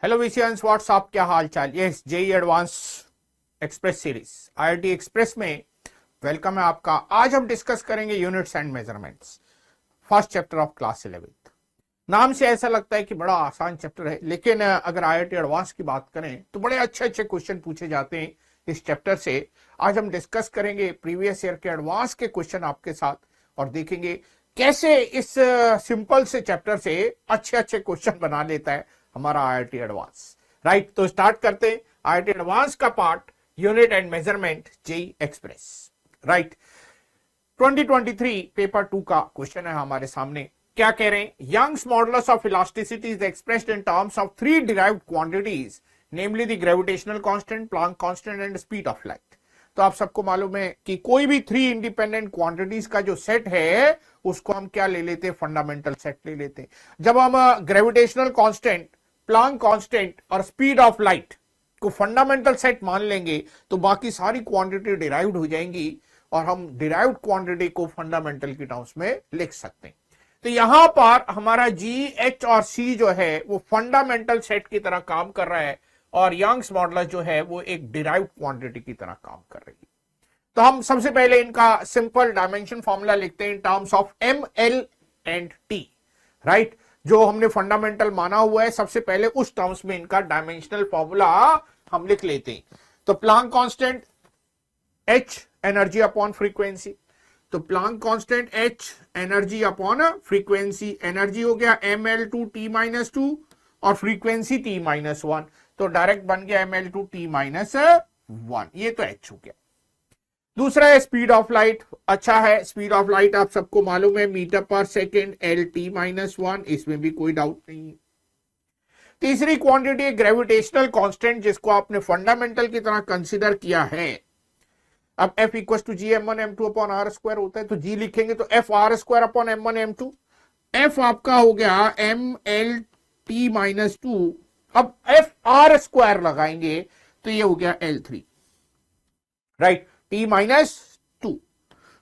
Hello विशियंस, WhatsApp, क्या हाल चाल। Yes, JEE advance express series IIT express में वेलकम है आपका। आज हम डिस्कस करेंगे units and measurements, first chapter of class 11th। नाम से ऐसा लगता है कि बड़ा आसान चैप्टर है, लेकिन अगर आईआईटी एडवांस की बात करें तो बड़े अच्छे अच्छे क्वेश्चन पूछे जाते हैं इस चैप्टर से। आज हम डिस्कस करेंगे प्रीवियस ईयर के एडवांस के क्वेश्चन आपके साथ और देखेंगे कैसे इस सिंपल से चैप्टर से अच्छे अच्छे क्वेश्चन बना लेता है हमारा आईआईटी एडवांस। राइट, तो स्टार्ट करते हैं आईआईटी एडवांस का part unit and measurement JEE express. Right, 2023 paper 2 का क्वेश्चन है हमारे सामने। क्या कह रहे हैं? Young's modulus of elasticity is expressed in terms of three derived quantities, namely the gravitational constant, Planck constant and speed of light. तो आप सबको मालूम है कि कोई भी थ्री इंडिपेंडेंट क्वांटिटीज का जो सेट है उसको हम क्या ले लेते हैं? फंडामेंटल सेट ले लेते हैं। जब हम ग्रेविटेशनल कांस्टेंट, प्लैंक कांस्टेंट और स्पीड ऑफ लाइट को फंडामेंटल सेट मान लेंगे तो बाकी सारी क्वांटिटी डिराइव्ड हो जाएंगी और हम डिराइव्ड क्वांटिटी को फंडामेंटल की टर्म्स में लिख सकते हैं। तो यहां पर हमारा जी, एच और सी जो है वो फंडामेंटल सेट की तरह काम कर रहा है और यंग्स मॉडुलस जो है वो एक डिराइव्ड क्वांटिटी की तरह काम कर रही है। तो हम सबसे पहले इनका सिंपल डायमेंशन फॉर्मूला लिखते हैं in terms of M, L and T. Right, जो हमने फंडामेंटल माना हुआ है सबसे पहले उस टर्म्स में इनका डायमेंशनल फॉर्मूला हम लिख लेते हैं। तो Planck constant H energy upon frequency, तो Planck constant H energy upon frequency, energy हो गया ml2 t-2 और फ्रीक्वेंसी t-1, तो डायरेक्ट बन गया ml2 t-1, ये तो H हो गया। दूसरा है स्पीड ऑफ लाइट। अच्छा है, स्पीड ऑफ लाइट आप सबको मालूम है मीटर पर सेकेंड, LT-1, इसमें भी कोई डाउट नहीं है। तीसरी क्वांटिटी है ग्रेविटेशनल कांस्टेंट, जिसको आपने फंडामेंटल की तरह कंसीडर किया है। अब F equal to G m1 m2 upon r square होता है, तो G लिखेंगे तो F r square upon m1 m2। F आपका हो गया mlt-2, अब F r स्क्वायर लगाएंगे तो ये हो गया L3। Right, t-2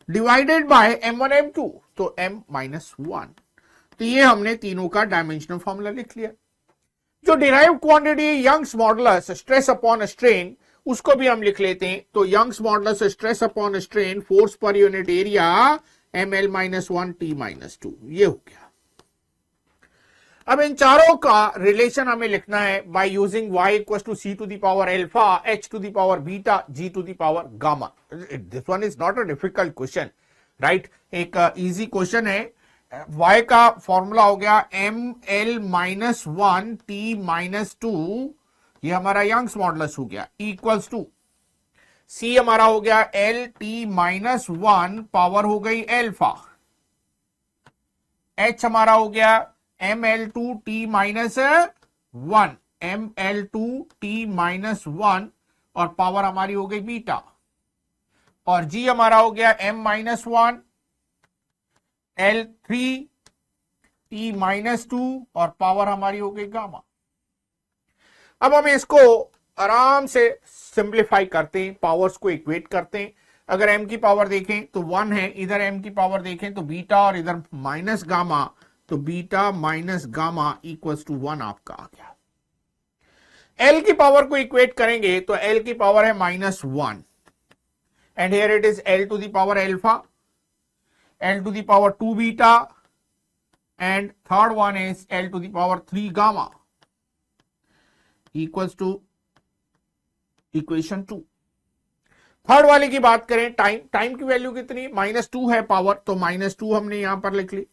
divided by m1 m2, तो m-1। तो ये हमने तीनों का डायमेंशनल फॉर्मूला लिख लिया। जो derived quantity Young's modulus stress upon strain, उसको भी हम लिख लेते हैं। तो Young's modulus stress upon strain force पर यूनिट एरिया ml-1 t-2, ये हो गया। अब इन चारों का रिलेशन हमें लिखना है by using y equal to c to the power alpha, h to the power beta, g to the power gamma. This one is not a difficult question. Right, एक इजी क्वेश्चन है। y का formula हो गया ml-1 t-2, ये हमारा Young's modulus हो गया, equals to c हमारा हो गया LT-1, पावर हो गई अल्फा, h हमारा हो गया ml2 t-1, ml2 t-1 और पावर हमारी हो गई बीटा, और g हमारा हो गया m-1 L3 t-2 और पावर हमारी हो गई गामा। अब हम इसको आराम से सिंप्लीफाई करते हैं, पावर्स को इक्वेट करते हैं। अगर m की पावर देखें तो 1 है, इधर m की पावर देखें तो बीटा और इधर माइनस गामा, तो beta minus gamma equals to 1 आपका आ गया। l की पावर को इक्वेट करेंगे तो l की पावर है -1 and here it is l to the power alpha, l to the power 2 beta and third one is l to the power 3 gamma equals to equation 2। Third वाले की बात करें, time की value कितनी? -2 है power, तो -2 हमने यहां पर लिख ली।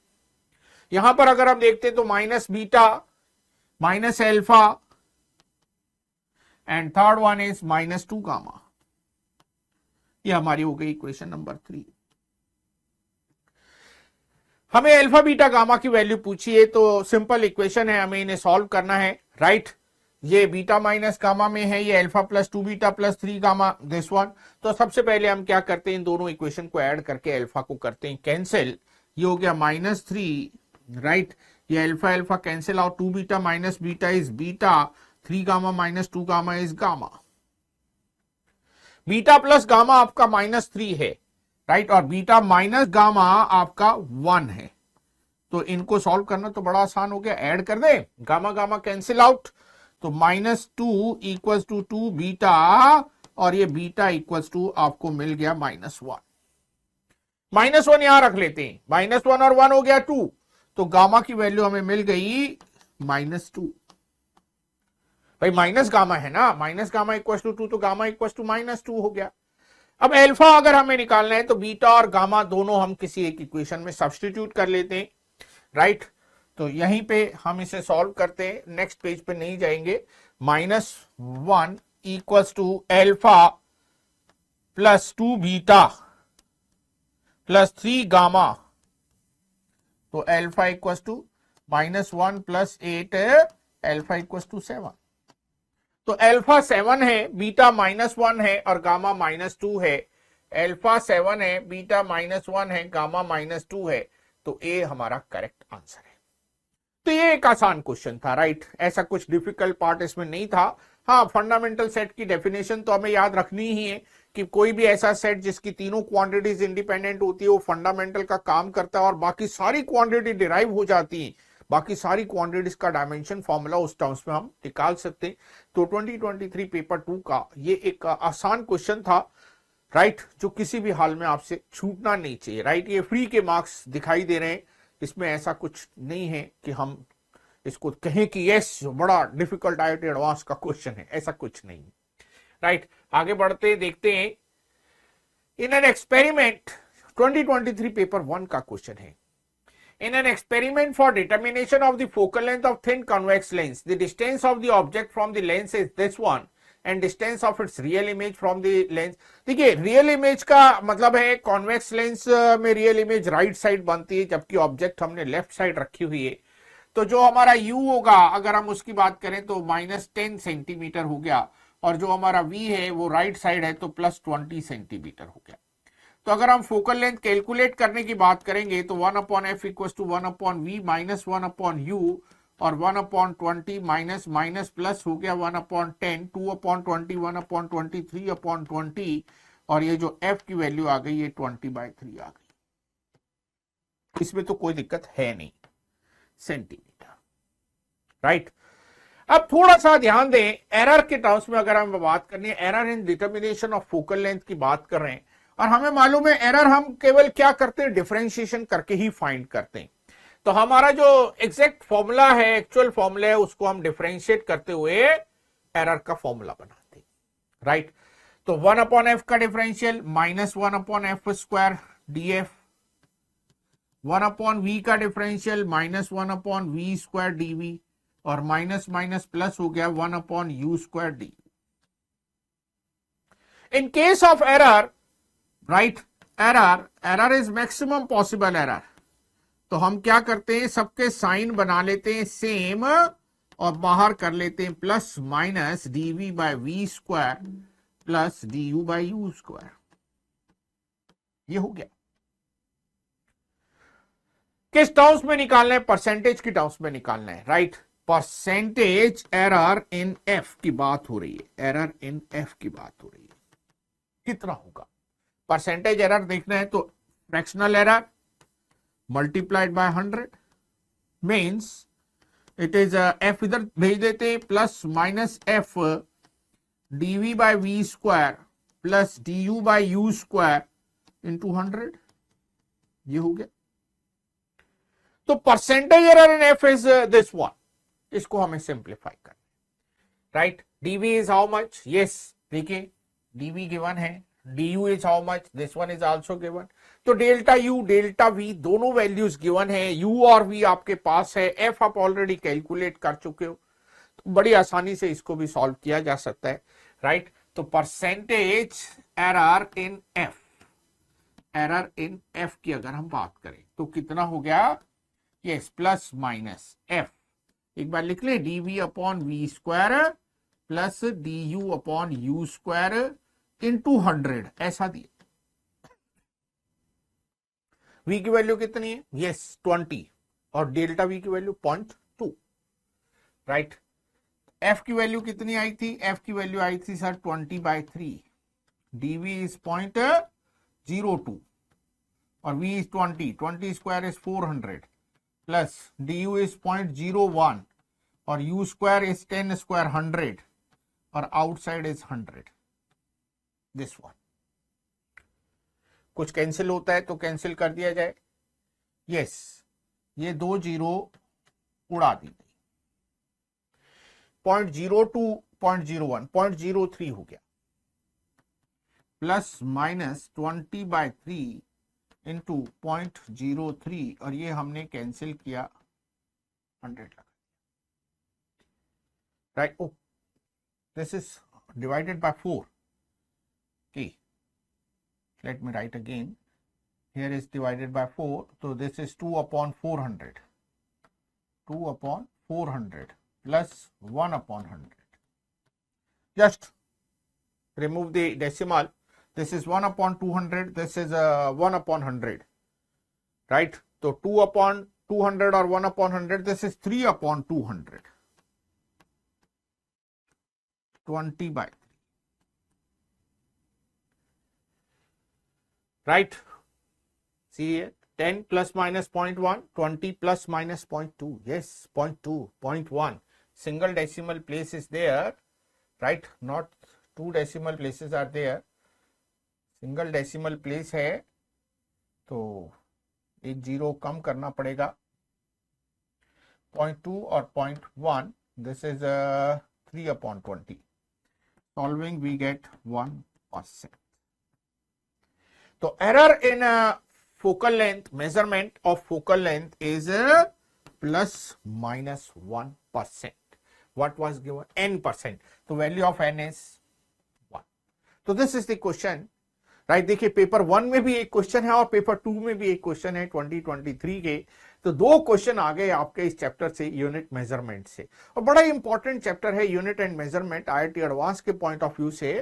यहां पर अगर हम देखते तो minus beta, minus alpha and third one is -2 gamma, ये हमारी हो गई इक्वेशन नंबर 3। हमें अल्फा बीटा गामा की वैल्यू पूछी है, तो सिंपल इक्वेशन है, हमें इन्हें सॉल्व करना है। राइट, ये बीटा माइनस गामा में है, ये alpha plus 2 beta plus 3 gamma, this one. तो सबसे पहले हम क्या करते हैं, इन दोनों इक्वेशन को ऐड करके अल्फा को करते हैं कैंसिल, ये हो गया -3। राइट, ये alpha alpha cancel out, 2 beta minus beta is beta, 3 gamma minus 2 gamma is gamma. Beta plus gamma आपका -3 है, राइट, और बीटा माइनस गामा आपका 1 है। तो इनको सॉल्व करना तो बड़ा आसान हो गया, ऐड कर दे, गामा गामा कैंसिल आउट, तो -2 इक्वल्स टू 2 बीटा, और ये बीटा इक्वल्स टू आपको मिल गया -1। -1 यहां रख लेते हैं, -1 और 1 हो गया 2, तो गामा की वैल्यू हमें मिल गई -2। भाई माइनस गामा है ना, माइनस गामा इक्वल्स टू 2, तो गामा इक्वल्स टू -2 हो गया। अब अल्फा अगर हमें निकालना है तो बीटा और गामा दोनों हम किसी एक इक्वेशन में सब्स्टिट्यूट कर लेते हैं, राइट। तो यहीं पे हम इसे सॉल्व करते हैं, नेक्स्ट पेज पे नहीं जाएंगे। -1 equals to alpha plus 2 beta plus 3 gamma, तो alpha equals to -1 plus 8, alpha equals to 7। तो अल्फा 7 है, बीटा -1 है और गामा -2 है। अल्फा 7 है, बीटा -1 है, गामा -2 है, तो ए हमारा करेक्ट आंसर है। तो ये एक आसान क्वेश्चन था, राइट। ऐसा कुछ डिफिकल्ट पार्ट इसमें नहीं था। हाँ, फंडामेंटल सेट की डेफिनेशन तो हमें याद रखनी ही है कि कोई भी ऐसा सेट जिसकी तीनों क्वांटिटीज इंडिपेंडेंट होती है वो फंडामेंटल का काम करता है और बाकी सारी क्वांटिटी डिराइव हो जाती है, बाकी सारी क्वांटिटीज का डायमेंशन फॉर्मूला उस टर्म्स में हम निकाल सकते हैं। तो 2023 पेपर 2 का ये एक आसान क्वेश्चन था, राइट, जो किसी भी हाल में आपसे छूटना नहीं चाहिए, राइट। ये फ्री के मार्क्स दिखाई दे रहे हैं, इसमें ऐसा कुछ नहीं है कि हम इसको कहें कि यस बड़ा डिफिकल्ट आईआईटी एडवांस का क्वेश्चन है, ऐसा कुछ नहीं, राइट। आगे बढ़ते देखते हैं। इन एन एक्सपेरिमेंट, 2023 पेपर 1 का क्वेश्चन है। In an experiment for determination of the focal length of thin convex lens, the distance of the object from the lens is this one and distance of its real image from the lens। देखिए real image का मतलब है convex lens में real image right side बनती है जबकि object हमने left side रखी हुई है। तो जो हमारा u होगा अगर हम उसकी बात करें तो -10 सेंटीमीटर हो गया, और जो हमारा v है वो राइट साइड है तो +20 सेंटीमीटर हो गया। तो अगर हम फोकल लेंथ कैलकुलेट करने की बात करेंगे तो 1/f equal to 1/v minus 1/u, और 1/20 माइनस माइनस प्लस हो गया 1/10, 2/20, 1/20, 3/20, और ये जो f की वैल्यू आ गई ये 20/3 आ गई। इसमें तो कोई दिक्कत है नहीं, सेंटीमीटर, राइट। अब थोड़ा सा ध्यान दें, एरर के टर्म्स में अगर हम बात करनी है, error in determination of focal length की बात कर रहे हैं, और हमें मालूम है एरर हम केवल क्या करते हैं, डिफरेंशिएशन करके ही फाइंड करते हैं। तो हमारा जो एग्जैक्ट फॉर्मूला है, एक्चुअल फॉर्मूला है, उसको हम डिफरेंशिएट करते हुए एरर का फॉर्मूला बनाते हैं, राइट। तो 1/f का डिफरेंशियल -1/f² df, 1/v का डिफरेंशियल -1/v² dv, और माइनस माइनस प्लस हो गया 1/u² d। In case of error, right, error is maximum possible error, तो हम क्या करते हैं, सबके साइन बना लेते हैं सेम और बाहर कर लेते हैं plus minus dv/v² plus du/u²। ये हो गया। किस टर्म्स में निकालना है, परसेंटेज की टर्म्स में निकालना है, right. Percentage error in F की बात हो रही है, एरर इन एफ की बात हो रही है, कितना होगा परसेंटेज एरर देखना है तो fractional error multiplied by 100 means it is F इधर भेज देते हैं plus minus F dv/v² plus du/u² into 100, ये हो गया। तो percentage error in F is this one, इसको हमें सिंप्लीफाई करना, right. dv is how much, yes देखिए dv गिवन है, du is how much, this one is also given. तो डेल्टा u डेल्टा v दोनों वैल्यूज गिवन है, u और v आपके पास है, f आप ऑलरेडी कैलकुलेट कर चुके हो, तो बड़ी आसानी से इसको भी सॉल्व किया जा सकता है, राइट। तो percentage error in f, error in f की अगर हम बात करें तो कितना हो गया, यस प्लस माइनस f, एक बार लिख ले dv/v² प्लस du/u² इंटू 100, ऐसा दिया। v की वैल्यू कितनी है, यस 20, और डेल्टा v की वैल्यू 0.2, राइट। f की वैल्यू कितनी आई थी, f की वैल्यू आई थी सर 20/3, dv इज 0.02 और v is 20 square is 400 plus du is 0.01 और u square is 10 square 100 और outside is 100. This one. कुछ कैंसिल होता है तो कैंसिल कर दिया जाए. यस, ये 2 जीरो उड़ा दी गई. 0.02 0.01 0.03 हो गया. प्लस माइनस 20/3 इंटू 0.03 और ये हमने कैंसिल किया 100 लगा. Right. Oh, this is divided by 4. Okay, let me write again. Here is divided by 4, so this is 2 upon 400. 2 upon 400 plus 1 upon 100. Just remove the decimal. This is 1 upon 200. This is 1 upon 100. Right? So 2 upon 200 or 1 upon 100. This is 3 upon 200. 20/3. Right? See here, 10 plus minus 0.1, 20 plus minus 0.2. Yes, 0.2, 0.1. Single decimal place is there, right? Not two decimal places are there. Single decimal place है, तो एक zero कम करना पड़ेगा. 0.2 और 0.1. This is 3 upon 20. Solving we get 1%. So error in focal length, measurement of focal length is plus minus 1%. What was given? N%. So value of n is 1. So this is the question. Right. देखिए, paper 1 में भी एक question है और paper 2 में भी एक question है 2023 के. तो 2 क्वेश्चन आ गए आपके इस चैप्टर से, यूनिट मेजरमेंट से. और बड़ा इंपॉर्टेंट चैप्टर है unit and measurement. IIT advance के पॉइंट ऑफ व्यू से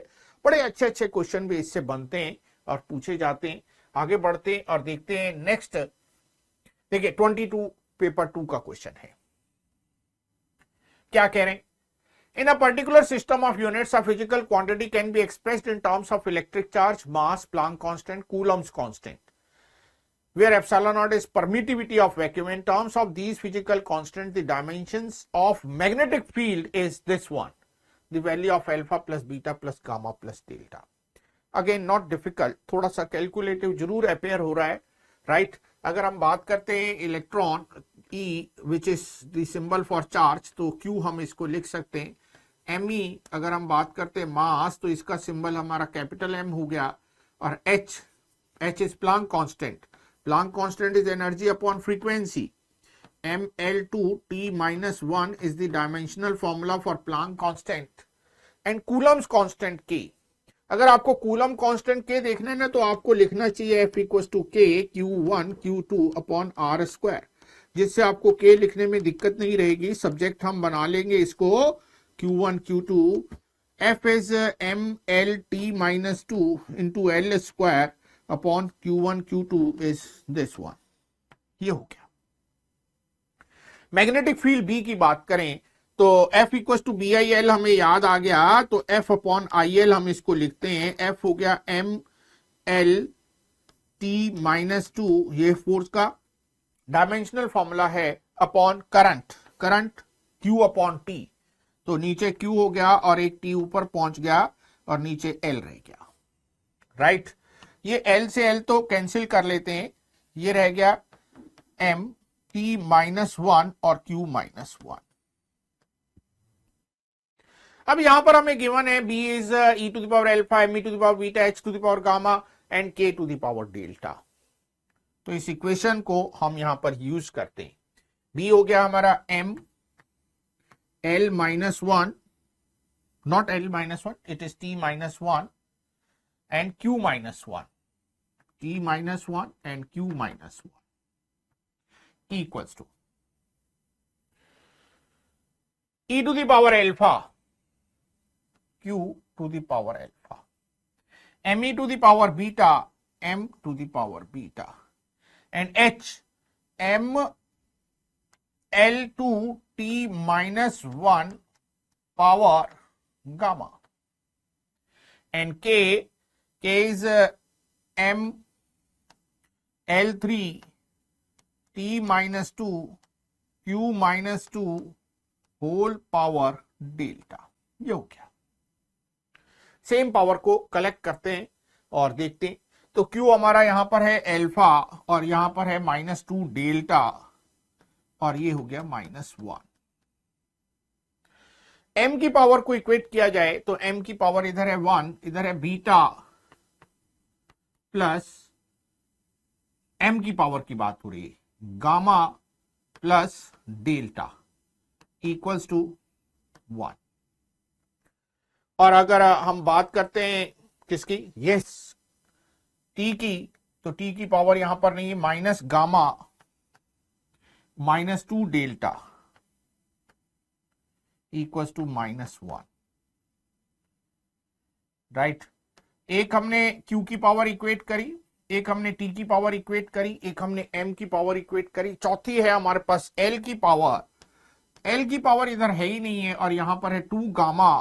बड़े अच्छे अच्छे क्वेश्चन भी इससे बनते हैं और पूछे जाते हैं. आगे बढ़ते हैं और देखते हैं नेक्स्ट. देखिए, 22 पेपर 2 का क्वेश्चन है. क्या कह रहे हैं? In a particular system of units, a physical quantity can be expressed in terms of electric charge, mass, Planck constant, Coulomb's constant, where epsilon naught is permittivity of vacuum. In terms of these physical constants, the dimensions of magnetic field is this one, the value of alpha plus beta plus gamma plus delta. Again, not difficult, थोड़ा सा calculative जरूर appear हो रहा है. Right. अगर हम बात करते हैं electron E, which is the symbol for charge, तो Q हम इसको लिख सकते हैं. Me, अगर हम बात करते हैं मास, तो इसका सिंबल हमारा कैपिटल M हो गया. और H is Planck constant. Planck constant is energy upon frequency. mL2 T minus 1 is the dimensional formula for Planck constant. And Coulomb's constant K. अगर आपको कूलम कांस्टेंट के देखना है ना, तो आपको लिखना चाहिए F इक्वल टू के Q1 Q2 upon R square, जिससे आपको के लिखने में दिक्कत नहीं रहेगी. सब्जेक्ट हम बना लेंगे इसको Q1 Q2. F is MLT minus 2 into L square upon Q1 Q2 is this one. ये हो गया. मैग्नेटिक फील्ड B की बात करें तो F इक्वल टू BIL हमें याद आ गया, तो F अपॉन IL हम इसको लिखते हैं. F हो गया MLT माइनस 2, ये फोर्स का डायमेंशनल फॉर्मूला है, upon current Q upon T. तो नीचे Q हो गया और एक T ऊपर पहुंच गया और नीचे L रह गया. राइट. ये L से L तो कैंसिल कर लेते हैं. ये रह गया M T माइनस 1 और Q माइनस 1. अब यहां पर हमें गिवन है B is E to the power alpha, M E to the power beta, H to the power gamma and K to the power delta. तो इस इक्वेशन को हम यहां पर यूज करते हैं. B हो गया हमारा M L minus 1, not L minus 1, it is T minus 1 and Q minus 1, T minus 1 and Q minus 1 equals to E to the power alpha Q to the power alpha, ME to the power beta, M to the power beta, and H M L2 T minus 1 power gamma, and K is M L3 T minus 2 Q minus 2 whole power delta, ये हो गया। Same power को collect करते हैं और देखते हैं। तो Q हमारा यहां पर है अल्फा और यहां पर है -2 डेल्टा और ये हो गया -1। m की पावर को इक्वेट किया जाए तो m की पावर इधर है 1, इधर है बीटा प्लस m की पावर की बात हो रही है gamma plus delta equals to 1। और अगर हम बात करते हैं किसकी, यस t की, तो t की पावर यहां पर नहीं है, minus gamma -2 delta equals to -1, right. एक हमने q की पावर इक्वेट करी, एक हमने t की पावर इक्वेट करी, एक हमने m की पावर इक्वेट करी, चौथी है हमारे पास l की पावर। l की पावर इधर है ही नहीं है और यहां पर है 2 gamma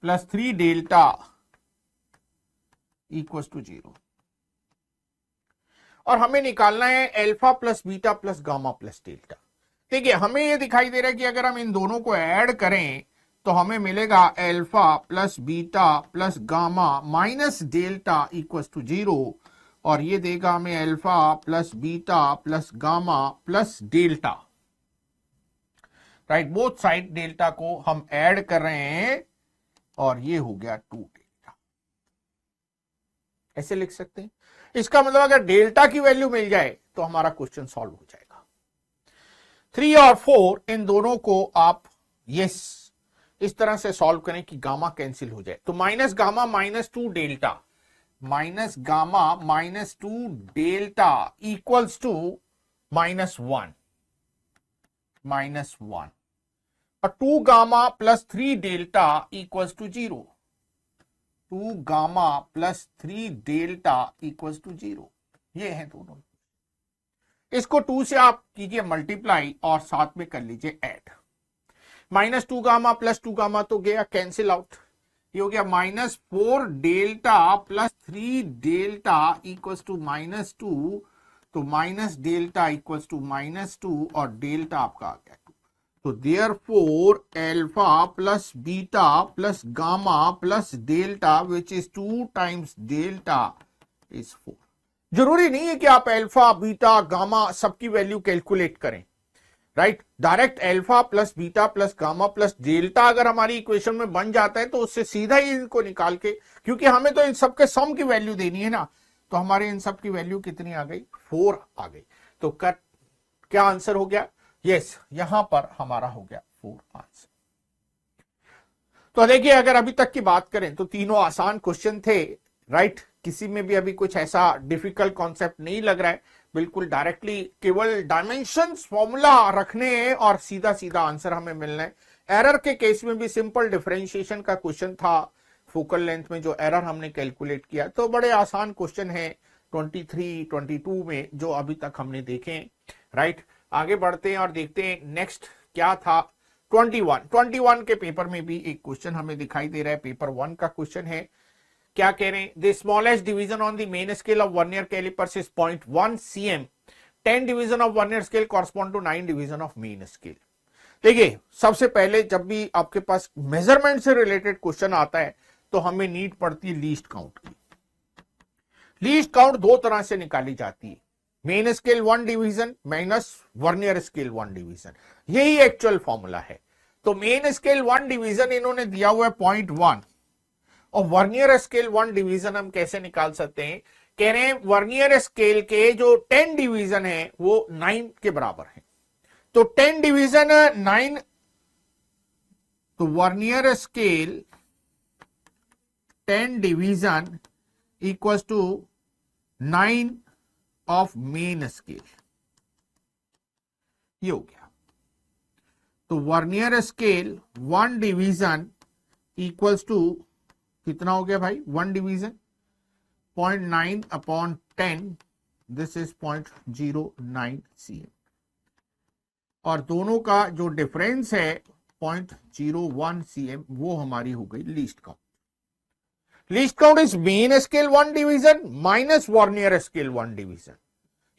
plus 3 delta equals to 0। और हमें निकालना है alpha plus beta plus gamma plus delta. देखिए हमें यह दिखाई दे रहा है कि अगर हम इन दोनों को ऐड करें तो हमें मिलेगा alpha plus beta plus gamma minus delta equals to 0 और ये देगा हमें alpha plus beta plus gamma plus delta, right. Both side delta को हम ऐड कर रहे हैं और ये हो गया 2 डेल्टा, ऐसे लिख सकते हैं। इसका मतलब अगर डेल्टा की वैल्यू मिल जाए तो हमारा क्वेश्चन सॉल्व हो जाएगा। 3 और 4 इन दोनों को आप यस इस तरह से सॉल्व करें कि गामा कैंसिल हो जाए। तो minus gamma -2 delta, minus gamma -2 delta equals to -1 और 2 gamma plus 3 delta equals to 0, 2 gamma plus 3 delta equals to 0। ये है दोनों। इसको 2 से आप कीजिए मल्टीप्लाई और साथ में कर लीजिए ऐड। -2 गामा प्लस 2 गामा तो गया कैंसिल आउट, ये हो गया -4 delta plus 3 delta equals to -2, तो माइनस डेल्टा इक्वल्स टू -2 और डेल्टा आपका आ गया 2। तो therefore alpha plus beta plus gamma plus delta which is 2 times delta is 4। जरूरी नहीं है कि आप अल्फा बीटा गामा सबकी वैल्यू कैलकुलेट करें, right. Direct alpha plus beta plus gamma plus delta अगर हमारी इक्वेशन में बन जाता है तो उससे सीधा ही इनको निकाल के, क्योंकि हमें तो इन सबके सम की वैल्यू देनी है ना, तो हमारे इन सब की वैल्यू कितनी आ गई, 4 आ गई। तो कट क्या आंसर हो गया, यस यहां पर हमारा हो गया 4 आंसर। तो देखिए अगर अभी तक की बात करें तो तीनों आसान क्वेश्चन थे, राइट। किसी में भी अभी कुछ ऐसा डिफिकल्ट कॉन्सेप्ट नहीं लग रहा है, बिल्कुल डायरेक्टली केवल डायमेंशंस फॉर्मूला रखने हैं और सीधा सीधा आंसर हमें मिलना है। एरर के केस में भी सिंपल डिफरेंशिएशन का क्वेश्चन था, फोकल लेंथ में जो एरर हमने कैलकुलेट किया, तो बड़े आसान क्वेश्चन है 23, 22 में जो अभी तक हमने देखे, राइट। आगे बढ़ते हैं और देखते हैं नेक्स्ट क्या था। 21 के पेपर में भी एक क्वेश्चन हमें दिखाई दे रहा है, पेपर 1 का क्वेश्चन है। क्या कह रहे हैं, the smallest division on the main scale of vernier calipers is 0.1 cm, 10 division of vernier scale correspond to 9 division of main scale. देखिए सबसे पहले जब भी आपके पास मेजरमेंट से रिलेटेड क्वेश्चन आता है तो हमें नीड पड़ती है लीस्ट काउंट की। लीस्ट काउंट दो तरह से निकाली जाती है, main scale 1 division minus vernier scale 1 division, यही एक्चुअल फॉर्मूला है। तो मेन स्केल 1 डिवीजन इन्होंने दिया हुआ है 0.1 और वर्नियर स्केल 1 डिवीजन हम कैसे निकाल सकते हैं, कह रहे हैं वर्नियर स्केल के जो 10 डिवीजन है वो 9 के बराबर है। तो 10 डिवीजन 9, तो vernier scale 10 division equals to 9 of main scale, ये हो गया। तो vernier scale 1 division equals to कितना हो गया भाई, 1 division 0.9 upon 10, this is 0.09 cm, और दोनों का जो डिफरेंस है 0.01 cm, वो हमारी हो गई least count. Least count is main scale 1 division minus vernier scale 1 division,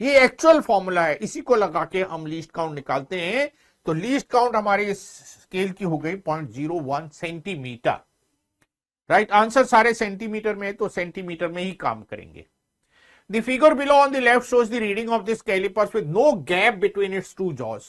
ये एक्चुअल फॉर्मूला है, इसी को लगा के हम लीस्ट काउंट निकालते हैं। तो लीस्ट काउंट हमारी स्केल की हो गई 0.01 सेंटीमीटर। राइट, आंसर सारे सेंटीमीटर में है तो सेंटीमीटर में ही काम करेंगे। The figure below on the left shows the reading of this calipers with no gap between its two jaws.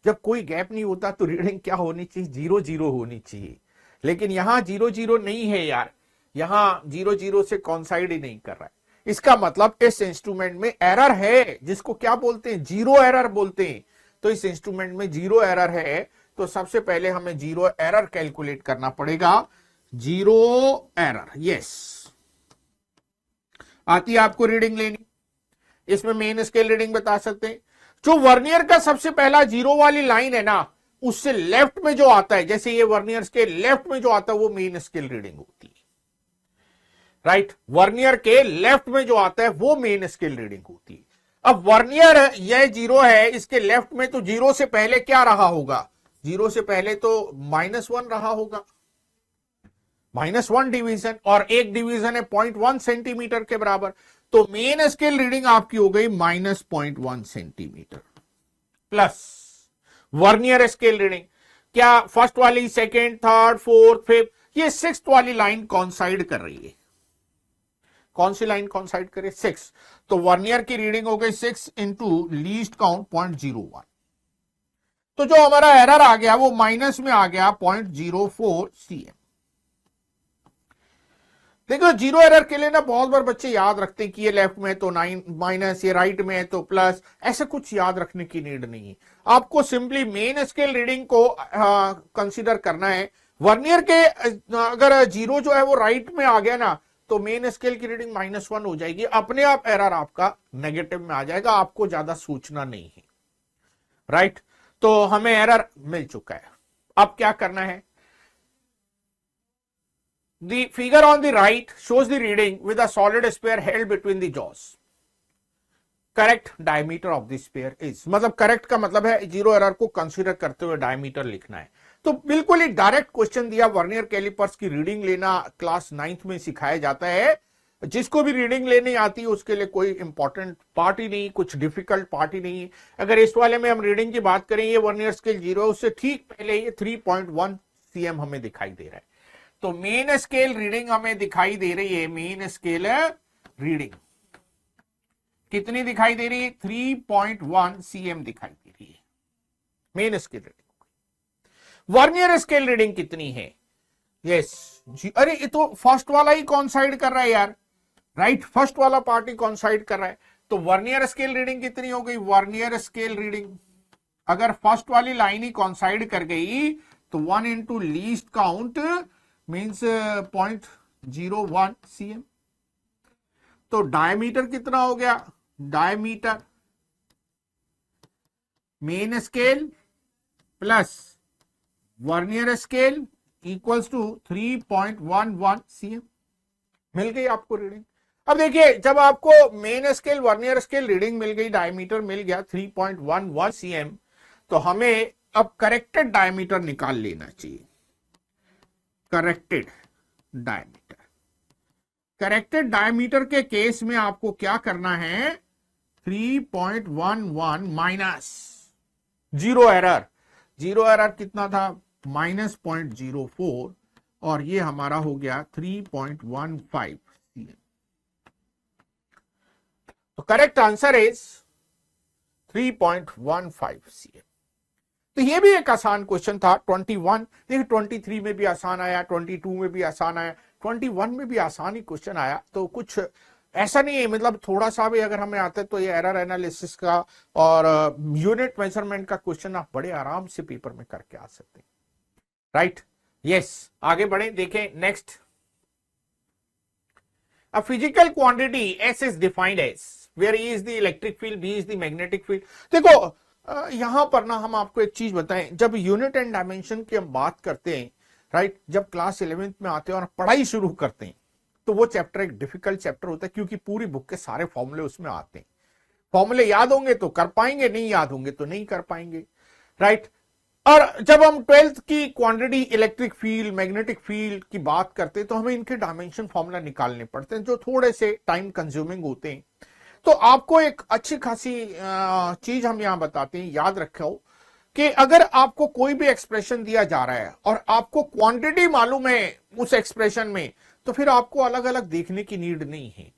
जब कोई गैप नहीं होता तो रीडिंग क्या होनी चाहिए, 0 0 होनी चाहिए, लेकिन यहां 0 0 नहीं है यार, यहां 0 0 से कॉन्साइड ही नहीं कर रहा है। इसका मतलब इस इंस्ट्रूमेंट में एरर है, जिसको क्या बोलते हैं, जीरो एरर बोलते हैं। तो इस इंस्ट्रूमेंट में जीरो एरर है, तो सबसे पहले हमें जीरो एरर कैलकुलेट करना पड़ेगा। जीरो एरर, यस, आती है आपको रीडिंग लेनी। इसमें मेन स्केल रीडिंग बता सकते हैं। जो वर्नियर का सबसे पहला जीरो वाली लाइन है ना, उससे लेफ्ट में जो आता है, जैसे ये वर्नियर के लेफ्ट में जो आता है वो मेन स्केल रीडिंग होती है। राइट, वर्नियर के लेफ्ट में जो आता है वो मेन स्केल रीडिंग होती है। अब वर्नियर यह जीरो है, इसके लेफ्ट में, तो जीरो से पहले क्या रहा होगा, जीरो से पहले तो -1 रहा होगा, -1 डिवीजन, और एक डिवीजन है 0.1 सेंटीमीटर के बराबर, तो मेन स्केल रीडिंग आपकी हो गई -0.1 centimetre plus vernier scale reading. क्या फर्स्ट वाली, सेकेंड, थर्ड, फोर्थ, फिफ्थ, ये सिक्स्थ वाली लाइन कॉन्साइड कर रही है। कौन सी लाइन कॉन्साइड करे, 6, तो वर्नियर की रीडिंग हो गई 6 इंटू लीस्ट काउंट 0.01। तो जो हमारा एरर आ गया वो माइनस में आ गया 0.04 cm। देखो जीरो एरर के लिए ना बहुत बार बच्चे याद रखते हैं कि ये लेफ्ट में तो 9 माइनस, ये राइट में है तो प्लस, ऐसा कुछ याद रखने की नीड नहीं है। आपको सिंपली मेन स्केल रीडिंग को कंसीडर करना है। वर्नियर के अगर जीरो जो है वो राइट में आ गया ना, तो मेन स्केल की रीडिंग -1 हो जाएगी, अपने आप एरर आपका नेगेटिव में आ जाएगा, आपको ज्यादा सोचना नहीं है। राइट, तो हमें एरर मिल चुका है। अब क्या करना है, the figure on the right shows the reading with a solid sphere held between the jaws. Correct diameter of the sphere is, मतलब करेक्ट का मतलब है जीरो एरर को कंसीडर करते हुए डायमीटर लिखना है। तो बिल्कुल ही डायरेक्ट क्वेश्चन दिया, वर्नियर कैलिपर्स की रीडिंग लेना क्लास 9th में सिखाया जाता है। जिसको भी रीडिंग लेनी आती है उसके लिए कोई इंपॉर्टेंट पार्ट ही नहीं, कुछ डिफिकल्ट पार्ट ही नहीं है। अगर इस वाले में हम रीडिंग की बात करें, ये वर्नियर स्केल जीरो, उससे ठीक पहले ये 3.1 cm हमें दिखाई दे रहा है। तो मेन स्केल रीडिंग हमें दिखाई दे रही है, मेन स्केल रीडिंग कितनी दिखाई दे रही है, 3.1 cm दिखाई दे रही है main scale reading. Vernier scale reading कितनी है, यस जी, अरे ये तो फर्स्ट वाला ही कॉन्साइड कर रहा है यार, राइट, फर्स्ट वाला पार्ट ही कॉन्साइड कर रहा है। तो वर्नियर स्केल रीडिंग कितनी हो गई, वर्नियर स्केल रीडिंग अगर फर्स्ट वाली लाइन ही कॉन्साइड कर गई तो 1 into least count means 0.01 cm। तो डायमीटर कितना हो गया, diameter main scale plus vernier scale equals to 3.11 cm। मिल गई आपको रीडिंग। अब देखिए, जब आपको main scale vernier scale reading मिल गई, डायमीटर मिल गया 3.11 cm, तो हमें अब करेक्टेड डायमीटर निकाल लेना चाहिए। करेक्टेड डायमीटर, करेक्टेड डायमीटर के केस में आपको क्या करना है, 3.11 minus zero error, zero error कितना था, -0.04, और ये हमारा हो गया 3.15 cm। तो करेक्ट आंसर इज 3.15 cm। तो ये भी एक आसान क्वेश्चन था। 21 देखिए, 23 में भी आसान आया, 22 में भी आसान आया, 21 में भी आसान ही क्वेश्चन आया। तो कुछ ऐसा नहीं है, मतलब थोड़ा सा भी अगर हमें आता है तो ये एरर एनालिसिस का और यूनिट मेजरमेंट का क्वेश्चन आप बड़े आराम से पेपर में करके आ सकते हैं। राइट, यस, आगे बढ़े, देखें next. A physical quantity S is defined as where E is the electric field, B is the magnetic field। देखो यहां पर ना हम आपको एक चीज बताएं, जब यूनिट एंड डायमेंशन की हम बात करते हैं, राइट, जब क्लास 11th में आते हैं और पढ़ाई शुरू करते हैं, तो वो चैप्टर एक डिफिकल्ट चैप्टर होता है, क्योंकि पूरी बुक के सारे फॉर्मूले उसमें आते हैं। फॉर्मूले याद होंगे तो कर पाएंगे, नहीं याद होंगे तो नहीं कर पाएंगे, राइट। और जब हम 12th की quantity electric field, magnetic field की बात करते हैं, तो हमें इनके डायमेंशन फॉर्मूला निकालने पड़ते हैं, जो थोड़े से टाइम कंज्यूमिंग होते हैं। तो आपको एक अच्छी खासी चीज हम यहां बताते हैं, याद रखो कि अगर आपको कोई भी एक्सप्रेशन दिया जा रहा है और आपको क्वांटिटी मालूम है उस एक्सप्रेशन में, तो फिर आपको अलग अलग देखने की नीड नहीं है,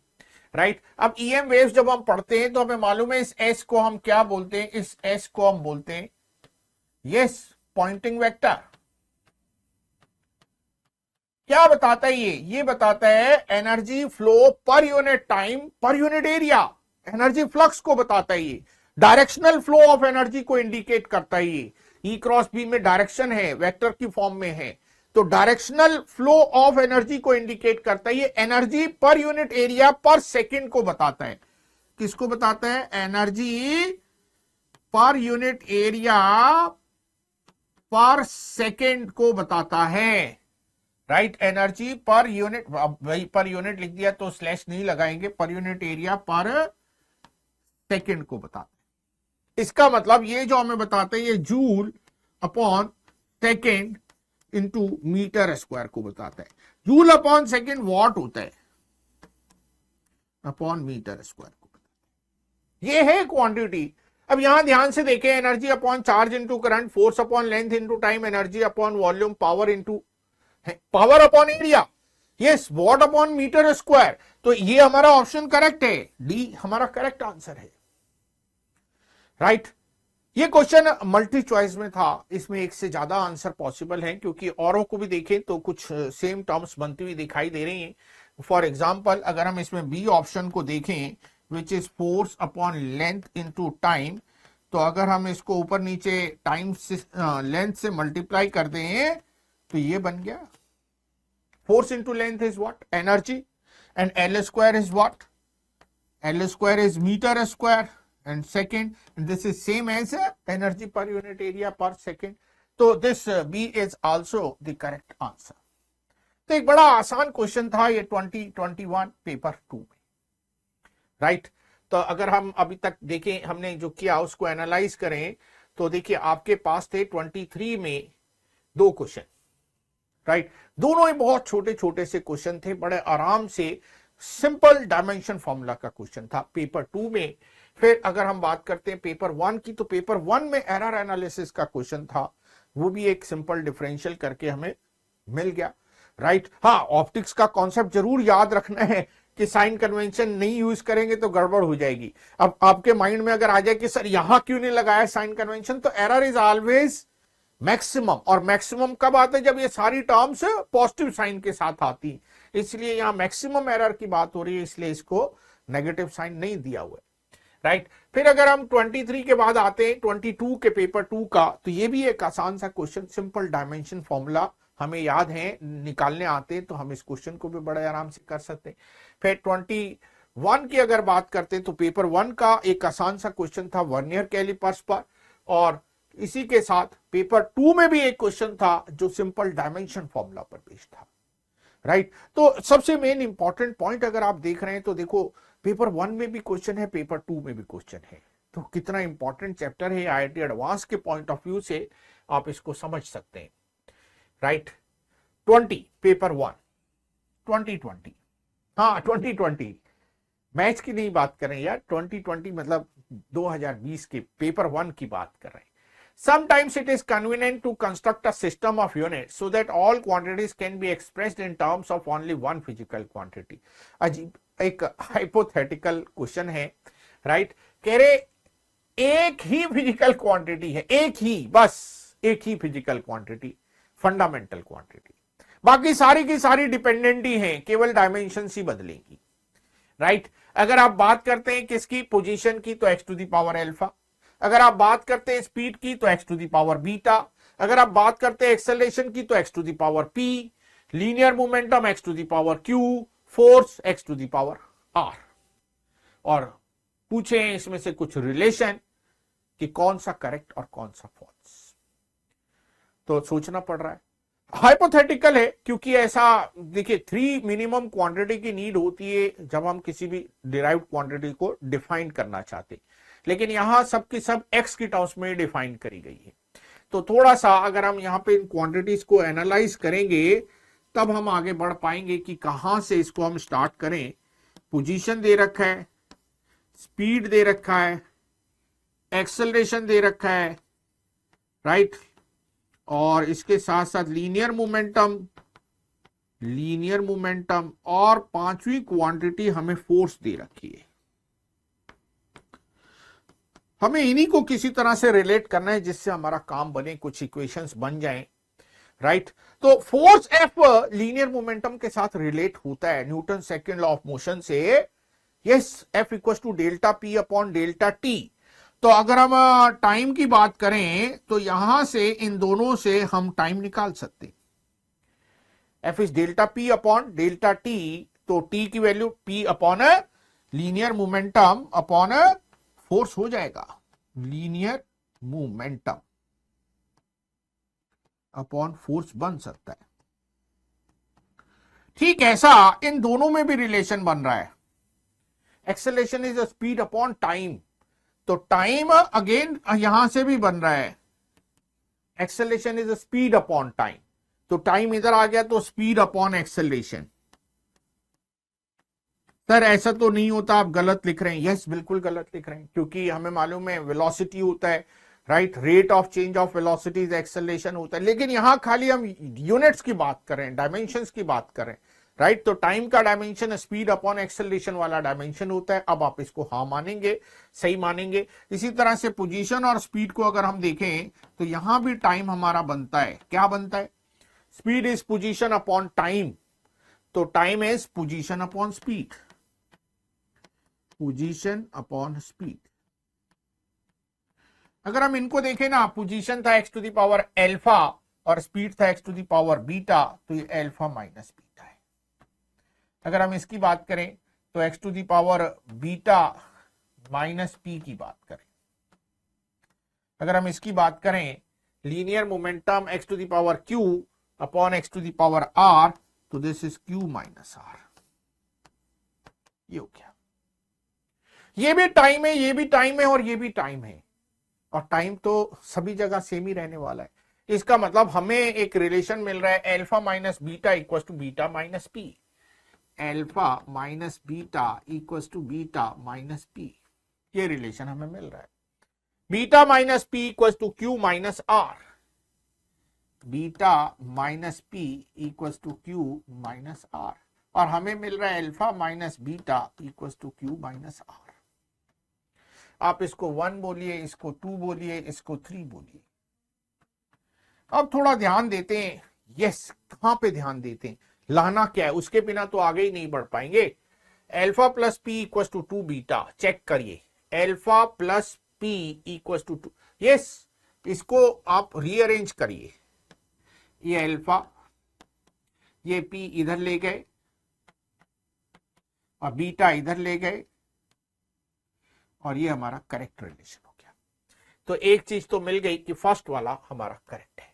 राइट। अब ईएम वेव्स जब हम पढ़ते हैं तो हमें मालूम है इस एस को हम क्या बोलते हैं, इस एस को हम बोलते हैं यस पॉइंटिंग वेक्टर। क्या बताता है ये बताता है energy flow per unit time पर यूनिट एरिया, एनर्जी फ्लक्स को बताता है ये, डायरेक्शनल फ्लो ऑफ एनर्जी को इंडिकेट करता है ये। ई क्रॉस बी में डायरेक्शन है, वेक्टर की फॉर्म में है, तो डायरेक्शनल फ्लो ऑफ एनर्जी को इंडिकेट करता है ये। एनर्जी पर यूनिट एरिया पर सेकंड को बताता है। किसको बताता है? एनर्जी पर यूनिट एरिया पर सेकंड को बताता है, राइट। एनर्जी पर यूनिट, भाई पर यूनिट लिख दिया तो स्लैश नहीं लगाएंगे, पर यूनिट एरिया पर सेकंड को बताते हैं। इसका मतलब ये जो हमें बताते हैं ये joule upon second into metre square को बताता है। जूल अपॉन सेकंड वॉट होता है अपॉन मीटर स्क्वायर को बताता है। ये है क्वांटिटी। अब यहां ध्यान से देखें, energy upon charge into current, force upon length into time, energy upon volume, power into power upon area, yes watt upon metre square. तो ये हमारा ऑप्शन करेक्ट है, डी हमारा करेक्ट आंसर है, राइट। ये क्वेश्चन मल्टी चॉइस में था, इसमें एक से ज्यादा आंसर पॉसिबल है क्योंकि औरों को भी देखें तो कुछ सेम टर्म्स बनती हुई दिखाई दे रही हैं। फॉर एग्जांपल अगर हम इसमें बी ऑप्शन को देखें which is force upon length into time, तो अगर हम इसको ऊपर नीचे टाइम से लेंथ से मल्टीप्लाई कर दें तो ये बन गया force into length is what? Energy, and L square is what? L square is metre square and second, and this is same as energy per unit area per second. तो this B is also the correct answer. तो एक बड़ा आसान question था ये 2021 paper 2 में, right. तो अगर हम अभी तक देखें हमने जो किया उसको एनालाइज करें तो देखिए आपके पास थे 23 में 2 क्वेश्चन, राइट। दोनों ही बहुत छोटे छोटे से क्वेश्चन थे, बड़े आराम से सिंपल डायमेंशन फॉर्मूला का क्वेश्चन था। पेपर 2 में फिर अगर हम बात करते हैं पेपर 1 की, तो पेपर 1 में एरर एनालिसिस का क्वेश्चन था, वो भी एक सिंपल डिफरेंशियल करके हमें मिल गया, राइट। हाँ, ऑप्टिक्स का कॉन्सेप्ट जरूर याद रखना है कि साइन कन्वेंशन नहीं यूज करेंगे तो गड़बड़ हो जाएगी। अब आपके माइंड में अगर आ जाए कि सर यहां क्यों नहीं लगाया साइन कन्वेंशन, तो एरर इज ऑलवेज मैक्सिमम, और मैक्सिमम कब आता है? जब ये सारी टर्म्स पॉजिटिव साइन के साथ आती, इसलिए यहां मैक्सिमम एरर की बात हो रही है, इसलिए इसको नेगेटिव साइन नहीं दिया हुआ है, राइट। फिर अगर हम 23 के बाद आते हैं 22 के पेपर 2 का, तो ये भी एक आसान सा क्वेश्चन, सिंपल डायमेंशन फॉर्मूला हमें याद है, निकालने आते हैं तो हम इस क्वेश्चन को भी बड़े आराम से कर सकते हैं। फिर 21 की अगर बात करते हैं तो पेपर 1 का एक आसान सा क्वेश्चन था वर्नियर कैलिपर्स पर, और इसी के साथ पेपर 2 में भी एक क्वेश्चन था जो सिंपल डायमेंशन फॉर्मूला पर बेस्ड था, राइट। तो सबसे मेन इंपॉर्टेंट पॉइंट अगर आप देख रहे हैं तो देखो पेपर 1 में भी क्वेश्चन है, पेपर 2 में भी क्वेश्चन है, तो कितना इंपॉर्टेंट चैप्टर है आईआईटी एडवांस के पॉइंट ऑफ व्यू से आप इसको समझ सकते हैं, राइट। 20 पेपर 1 2020, हाँ 2020 मैच की नहीं बात कर रहे हैं यार, 2020 मतलब 2020 के पेपर 1 की बात कर रहे हैं। Sometimes it is convenient to construct a system of units so that all quantities can be expressed in terms of only one physical quantity. अजीब एक हाइपोथेटिकल क्वेश्चन है, राइट। कह रहे एक ही फिजिकल क्वांटिटी है, एक ही, बस एक ही फिजिकल क्वांटिटी, फंडामेंटल क्वांटिटी, बाकी सारी की सारी डिपेंडेंट ही है, केवल डायमेंशन ही बदलेंगी, राइट। अगर आप बात करते हैं किसकी, पोजीशन की, तो x to the power alpha. अगर आप बात करते हैं स्पीड की तो x to the power beta. अगर आप बात करते हैं एक्सेलरेशन की तो x to the power p, linear momentum x to the power q, force x to the power r। और पूछे इसमें से कुछ रिलेशन कि कौन सा करेक्ट और कौन सा फॉल्स, तो सोचना पड़ रहा है। हाइपोथेटिकल है क्योंकि ऐसा देखिए 3 मिनिमम क्वांटिटी की नीड होती है जब हम किसी भी डिराइव्ड क्वांटिटी को डिफाइन करना चाहते हैं, लेकिन यहां सबकी सब x की टर्म्स में डिफाइन करी गई है। तो थोड़ा सा अगर हम यहां पे इन क्वांटिटीज को एनालाइज करेंगे तब हम आगे बढ़ पाएंगे कि कहां से इसको हम स्टार्ट करें। पोजीशन दे रखा है, स्पीड दे रखा है, एक्सेलरेशन दे रखा है, राइट। और इसके साथ साथ लीनियर मोमेंटम और पांचवी क्वांटिटी हमें फोर्स दे रखी है। हमें इन्हीं को किसी तरह से रिलेट करना है जिससे हमारा काम बने, कुछ इक्वेशंस बन जाएं, राइट। तो फोर्स एफ लीनियर मोमेंटम के साथ रिलेट होता है Newton second law of motion से। Yes, F equal to delta P upon delta T. तो अगर हम टाइम की बात करें तो यहां से इन दोनों से हम टाइम निकाल सकते हैं। F is delta P upon delta T, तो टी की value P upon linear momentum upon force हो जाएगा। लीनियर मोमेंटम अपॉन फोर्स बन सकता है। ठीक ऐसा इन दोनों में भी रिलेशन बन रहा है। Acceleration is speed upon time, तो टाइम अगेन यहां से भी बन रहा है। Acceleration is speed upon time, तो टाइम इधर आ गया तो स्पीड अपॉन एक्सेलरेशन। सर ऐसा तो नहीं होता, आप गलत लिख रहे हैं। यस, बिल्कुल गलत लिख रहे हैं, क्योंकि हमें मालूम है वेलोसिटी होता है, right. Rate of change of velocity acceleration होता है, लेकिन यहां खाली हम यूनिट्स की बात कर रहे हैं, डायमेंशंस की बात कर रहे हैं, राइट। तो टाइम का डायमेंशन स्पीड अपॉन एक्सेलरेशन वाला डायमेंशन होता है। अब आप इसको हाँ मानेंगे, सही मानेंगे। इसी तरह से पोजीशन और स्पीड को अगर हम देखें तो यहां भी टाइम हमारा बनता है। क्या बनता है? Speed is position upon time, तो time is position upon speed, position upon speed. अगर हम इनको देखें ना, पोजीशन था x to the power alpha और स्पीड था x to the power beta, तो ये अल्फा माइनस बीटा है। अगर हम इसकी बात करें तो x to the power beta minus P की बात करें। अगर हम इसकी बात करें linear momentum x to the power q upon x to the power r, तो this is q minus r। ये हो गया। ये भी टाइम है, ये भी टाइम है और ये भी टाइम है, और टाइम तो सभी जगह सेम ही रहने वाला है। इसका मतलब हमें एक रिलेशन मिल रहा है alpha minus beta equal to beta minus P. Alpha minus beta equal to beta minus P, ये रिलेशन हमें मिल रहा है। Beta minus P equal to Q minus R, beta minus P equal to Q minus R, और हमें मिल रहा है alpha minus beta equal to Q minus R. आप इसको 1 बोलिए, इसको 2 बोलिए, इसको 3 बोलिए। अब थोड़ा ध्यान देते हैं। यस, कहां पे ध्यान देते हैं, लाना क्या है, उसके बिना तो आगे ही नहीं बढ़ पाएंगे। Alpha plus P equal to 2 beta, check करिए। Alpha plus P equal to 2, yes, इसको आप रीअरेंज करिए। ये अल्फा, ये पी इधर ले गए और बीटा इधर ले गए, और ये हमारा करेक्ट रिलेशन हो गया। तो एक चीज तो मिल गई कि फर्स्ट वाला हमारा करेक्ट है।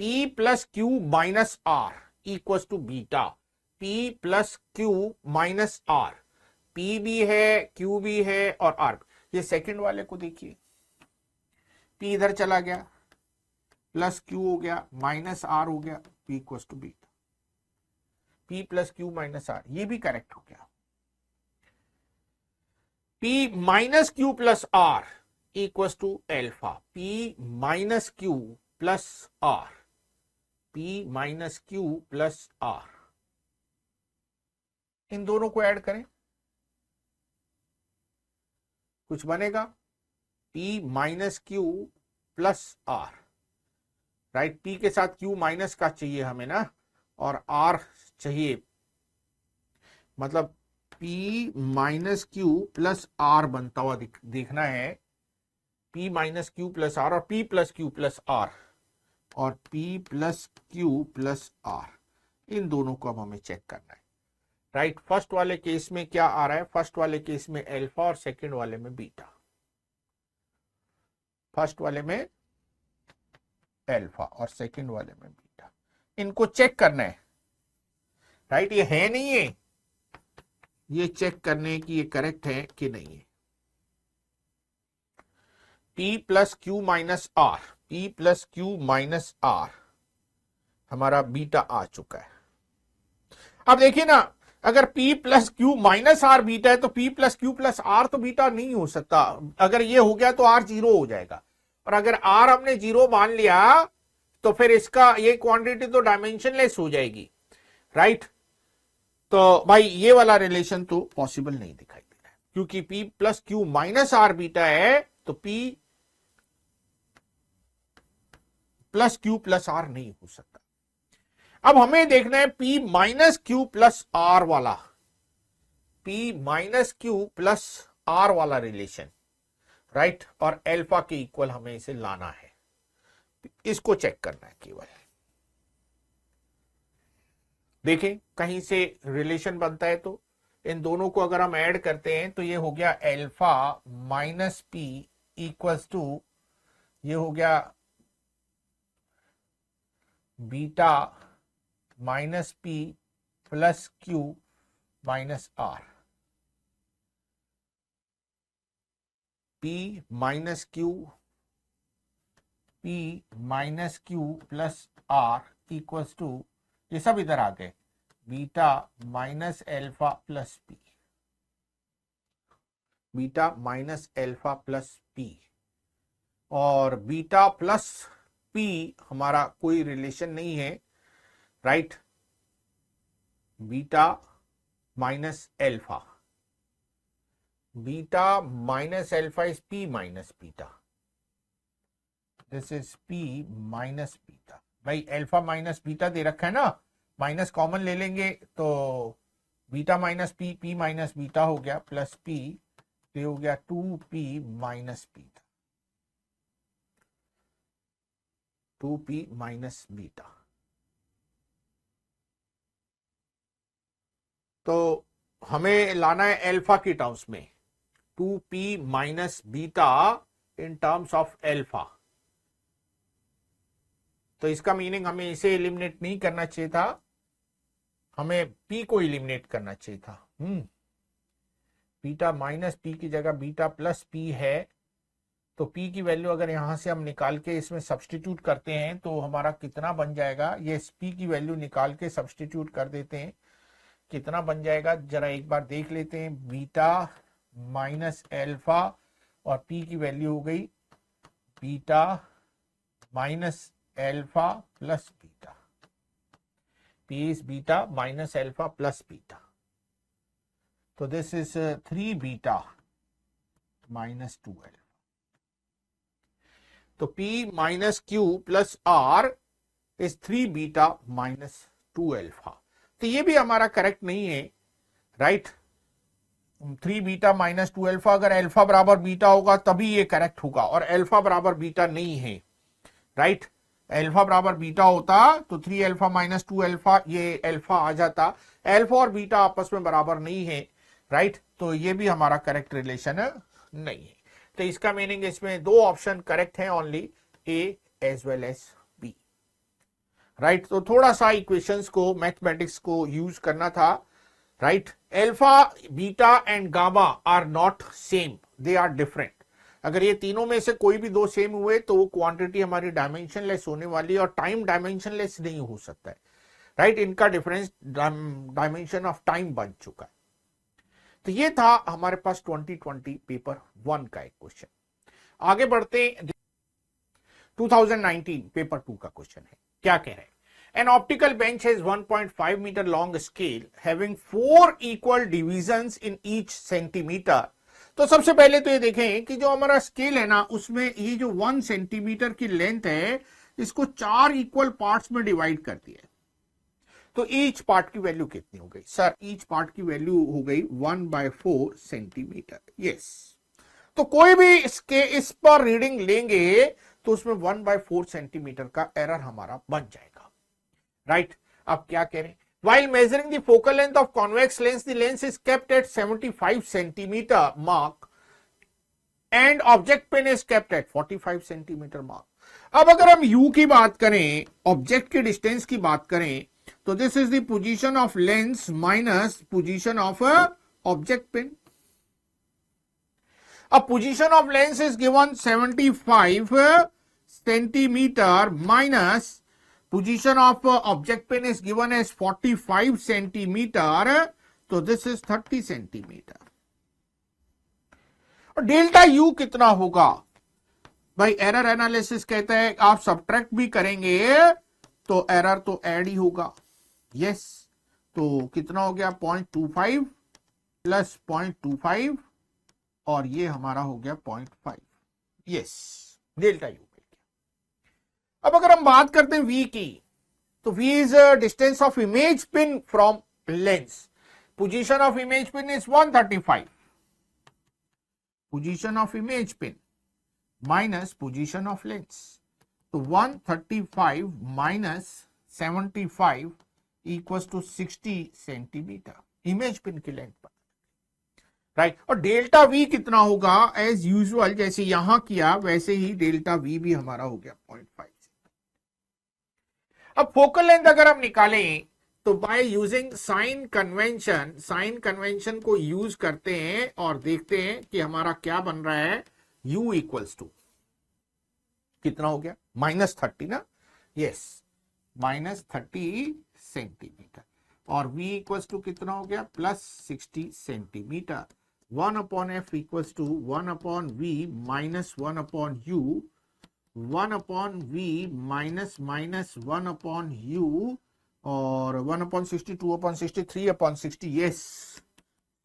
P plus Q minus R equal to beta, P plus Q minus R, P भी है, Q भी है और R। ये सेकंड वाले को देखिए, P इधर चला गया, प्लस Q हो गया, माइनस R हो गया, P equal to beta, P plus Q minus R, ये भी करेक्ट हो गया। P minus Q plus R equal to alpha, P minus Q plus R, P minus Q plus R, इन दोनों को ऐड करें, कुछ बनेगा। P minus Q plus R, right. P के साथ Q माइनस का चाहिए हमें ना, और R चाहिए, मतलब P minus Q plus R बनता हुआ देखना है। P minus Q plus R और P plus Q plus R, और P plus Q plus R, इन दोनों को अब हमें चेक करना है, राइट। फर्स्ट वाले केस में क्या आ रहा है, फर्स्ट वाले केस में अल्फा और सेकंड वाले में बीटा। फर्स्ट वाले में अल्फा और सेकंड वाले में बीटा, इनको चेक करना है, राइट। ये है नहीं है, ये चेक करने की ये करेक्ट है कि नहीं है। P plus Q minus R, P plus Q minus R, हमारा बीटा आ चुका है। अब देखिए ना, अगर P plus Q minus R beta है तो P plus Q plus R तो बीटा नहीं हो सकता। अगर ये हो गया तो R 0 हो जाएगा, और अगर आर हमने 0 मान लिया तो फिर इसका ये क्वांटिटी तो डायमेंशनलेस हो जाएगी, राइट। तो भाई ये वाला रिलेशन तो पॉसिबल नहीं दिखाई दे रहा है, क्योंकि P plus Q minus R beta है, तो P plus Q plus R नहीं हो सकता। अब हमें देखना है P minus Q plus R वाला, P minus Q plus R वाला रिलेशन, राइट, और अल्फा के इक्वल हमें इसे लाना है, इसको चेक करना है केवल। देखें कहीं से रिलेशन बनता है तो इन दोनों को अगर हम ऐड करते हैं तो ये हो गया alpha minus P equals to, ये हो गया beta minus P plus Q minus R. P minus Q plus R equals to, ये सब इधर आ गए, beta minus alpha plus P, beta minus alpha plus P, और बीटा प्लस पी हमारा कोई रिलेशन नहीं है, right, beta minus alpha, beta minus alpha is P minus beta, this is P minus beta. भाई अल्फा माइनस बीटा दे रखा है ना, minus common ले लेंगे तो beta minus P, P minus beta हो गया, प्लस पी, ये हो गया 2p minus beta, 2p minus beta. तो हमें लाना है अल्फा की टर्म्स में, 2p minus beta in terms of alpha. तो इसका मीनिंग हमें इसे एलिमिनेट नहीं करना चाहिए था, हमें p को एलिमिनेट करना चाहिए था। बीटा माइनस पी की जगह बीटा प्लस पी है, तो p की वैल्यू अगर यहां से हम निकाल के इसमें सब्सटीट्यूट करते हैं तो हमारा कितना बन जाएगा, ये p की वैल्यू निकाल के सब्सटीट्यूट कर देते हैं, कितना बन जाएगा जरा एक बार देख लेते हैं, बीटा माइनस एल्फा और p की वैल्यू हो गई beta minus alpha plus beta, p is beta minus alpha plus beta, तो this is 3 beta minus 2 alpha. तो p minus Q plus R is 3 beta minus 2 alpha. तो ये भी हमारा करेक्ट नहीं है, राइट, 3 बीटा माइनस 2 एल्फा, अगर alpha बराबर बीटा होगा तभी ये करेक्ट होगा, और अल्फा बराबर बीटा नहीं है, राइट, अल्फा बराबर बीटा होता तो 3 अल्फा माइनस 2 अल्फा, ये अल्फा आ जाता, अल्फा और बीटा आपस में बराबर नहीं है, राइट, तो ये भी हमारा करेक्ट रिलेशन नहीं है। तो इसका मीनिंग इसमें दो ऑप्शन करेक्ट है, only A as well as B, right. तो थोड़ा सा इक्वेशंस को, मैथमेटिक्स को यूज करना था, right. Alpha beta and gamma are not same, they are different. अगर ये तीनों में से कोई भी दो सेम हुए तो वो क्वांटिटी हमारी डायमेंशनलेस होने वाली है, और टाइम डायमेंशनलेस नहीं हो सकता है, राइट, इनका डिफरेंस डायमेंशन ऑफ टाइम बन चुका है। तो ये था हमारे पास 2020 पेपर 1 का एक क्वेश्चन। आगे बढ़ते 2019 पेपर 2 का क्वेश्चन है, क्या कह रहे हैं, An optical bench has 1.5 meter long scale having 4 equal divisions in each centimeter। तो सबसे पहले तो ये देखें कि जो हमारा स्केल है ना, उसमें ये जो 1 सेंटीमीटर की लेंथ है, इसको 4 इक्वल पार्ट्स में डिवाइड कर दिया है। तो ईच पार्ट की वैल्यू कितनी हो गई सर? ईच पार्ट की वैल्यू हो गई 1/4 सेंटीमीटर। यस, तो कोई भी इसके इस पर रीडिंग लेंगे तो उसमें 1/4 सेंटीमीटर का एरर हमारा बन जाएगा, राइट। अब क्या करें, while measuring the focal length of convex lens, the lens is kept at 75 centimeter mark and object pen is kept at 45 centimeter mark। अब अगर हम u की बात करें, ऑब्जेक्ट के डिस्टेंस की बात करें, तो this is the position of lens minus position of object pen. अब position of lens is given 75 centimetre minus position of object pen is given as 45 centimeter, तो this is 30 centimeter। और delta U कितना होगा भाई error analysis कहता है आप subtract भी करेंगे तो एरर तो ऐड ही होगा। यस, तो कितना हो गया 0.25 प्लस 0.25 और ये हमारा हो गया 0.5। Yes, delta U. अब अगर हम बात करते हैं v की, तो v is distance of image pin from lens. Position of image pin is 135, position of image pin minus position of lens, तो 135 माइनस 75 इक्वल्स टू 60 सेंटीमीटर इमेज पिन की लेंथ पर, राइट। और डेल्टा वी कितना होगा, एज यूजुअल जैसे यहां किया वैसे ही डेल्टा वी भी हमारा हो गया 0.5। अब फोकल लेंथ अगर हम निकालें तो by using sign convention, sign convention को यूज करते हैं और देखते हैं कि हमारा क्या बन रहा है। u इक्वल्स टू कितना हो गया -30 ना, यस -30 सेंटीमीटर, और v इक्वल्स टू कितना हो गया +60 centimetre. 1/f equals to 1/v minus 1/u, 1/v minus 1/u, और 1/60 2/60 3/60, yes